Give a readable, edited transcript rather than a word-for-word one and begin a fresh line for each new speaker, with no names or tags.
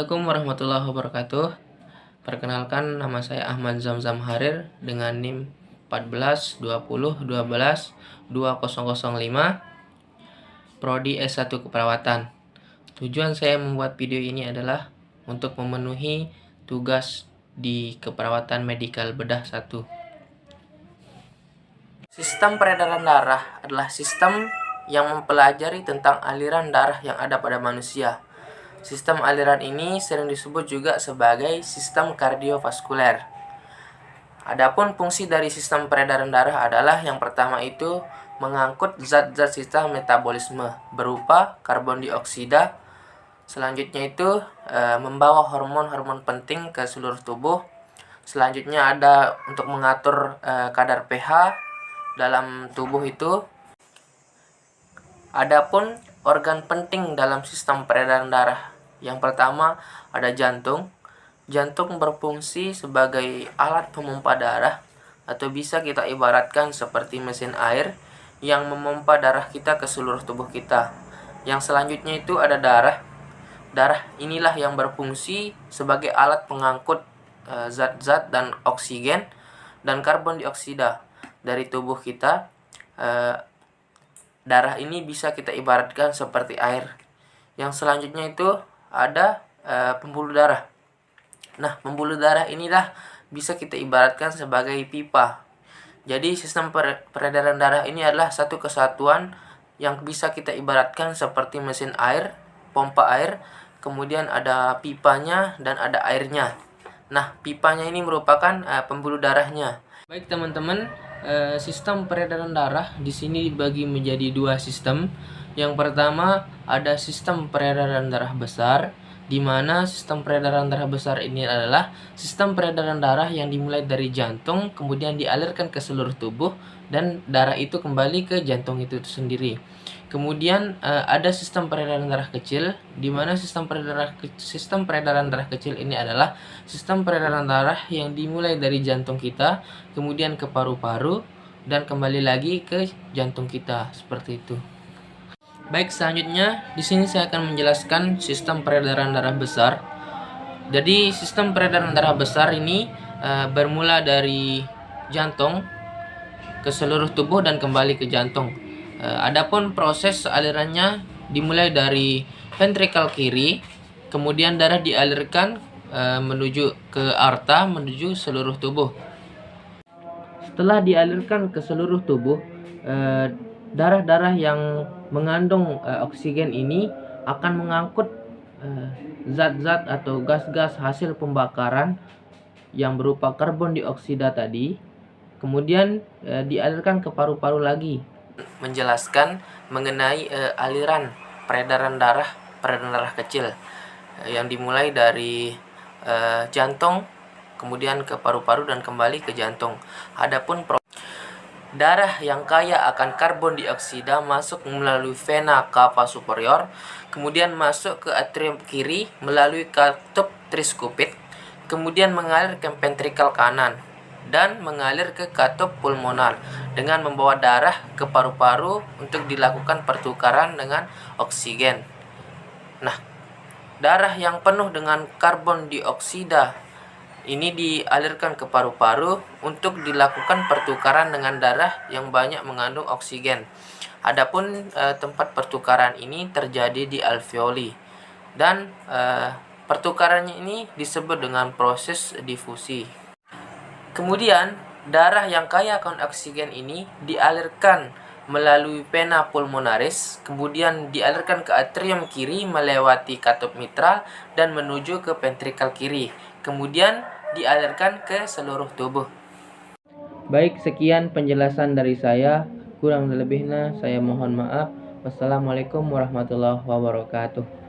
Assalamualaikum warahmatullahi wabarakatuh. Perkenalkan, nama saya Ahmad Zamzam Harir dengan NIM 14 20 12 2005, Prodi S1 Keperawatan. Tujuan saya membuat video ini adalah untuk memenuhi tugas di keperawatan medikal bedah 1. Sistem peredaran darah adalah sistem yang mempelajari tentang aliran darah yang ada pada manusia. Sistem aliran ini sering disebut juga sebagai sistem kardiovaskuler. Adapun fungsi dari sistem peredaran darah adalah yang pertama itu mengangkut zat-zat sisa metabolisme berupa karbon dioksida. Selanjutnya itu membawa hormon-hormon penting ke seluruh tubuh. Selanjutnya ada untuk mengatur kadar pH dalam tubuh itu. Adapun organ penting dalam sistem peredaran darah, yang pertama ada jantung. Jantung berfungsi sebagai alat pemompa darah, atau bisa kita ibaratkan seperti mesin air yang memompa darah kita ke seluruh tubuh kita. Yang selanjutnya itu ada darah. Darah inilah yang berfungsi sebagai alat pengangkut zat-zat dan oksigen dan karbon dioksida dari tubuh kita. Darah ini bisa kita ibaratkan seperti air. Yang selanjutnya itu ada pembuluh darah. Nah, pembuluh darah inilah bisa kita ibaratkan sebagai pipa. Jadi sistem peredaran darah ini adalah satu kesatuan yang bisa kita ibaratkan seperti mesin air, pompa air, kemudian ada pipanya dan ada airnya. Nah, pipanya ini merupakan pembuluh darahnya. Baik teman-teman, sistem peredaran darah di sini dibagi menjadi dua sistem. Yang pertama ada sistem peredaran darah besar, di mana sistem peredaran darah besar ini adalah sistem peredaran darah yang dimulai dari jantung, kemudian dialirkan ke seluruh tubuh, dan darah itu kembali ke jantung itu sendiri. Kemudian ada sistem peredaran darah kecil, di mana sistem peredaran darah kecil ini adalah sistem peredaran darah yang dimulai dari jantung kita, kemudian ke paru-paru, dan kembali lagi ke jantung kita, seperti itu. Baik, selanjutnya di sini saya akan menjelaskan sistem peredaran darah besar. Jadi sistem peredaran darah besar ini bermula dari jantung ke seluruh tubuh dan kembali ke jantung. Adapun proses alirannya dimulai dari ventrikel kiri, kemudian darah dialirkan menuju ke aorta, menuju seluruh tubuh. Setelah dialirkan ke seluruh tubuh, darah-darah yang mengandung oksigen ini akan mengangkut zat-zat atau gas-gas hasil pembakaran yang berupa karbon dioksida tadi, kemudian dialirkan ke paru-paru lagi. Menjelaskan mengenai aliran peredaran darah kecil yang dimulai dari jantung, kemudian ke paru-paru dan kembali ke jantung. Adapun darah yang kaya akan karbon dioksida masuk melalui vena cava superior, kemudian masuk ke atrium kiri melalui katup triskupit, kemudian mengalir ke ventrikel kanan dan mengalir ke katup pulmonar dengan membawa darah ke paru-paru untuk dilakukan pertukaran dengan oksigen. Nah, darah yang penuh dengan karbon dioksida ini dialirkan ke paru-paru untuk dilakukan pertukaran dengan darah yang banyak mengandung oksigen. Adapun tempat pertukaran ini terjadi di alveoli, dan pertukarannya ini disebut dengan proses difusi. Kemudian darah yang kaya akan oksigen ini dialirkan melalui vena pulmonaris, kemudian dialirkan ke atrium kiri melewati katup mitral dan menuju ke ventrikel kiri, kemudian dialirkan ke seluruh tubuh. Baik, sekian penjelasan dari saya. Kurang lebihnya saya mohon maaf. Wassalamualaikum warahmatullahi wabarakatuh.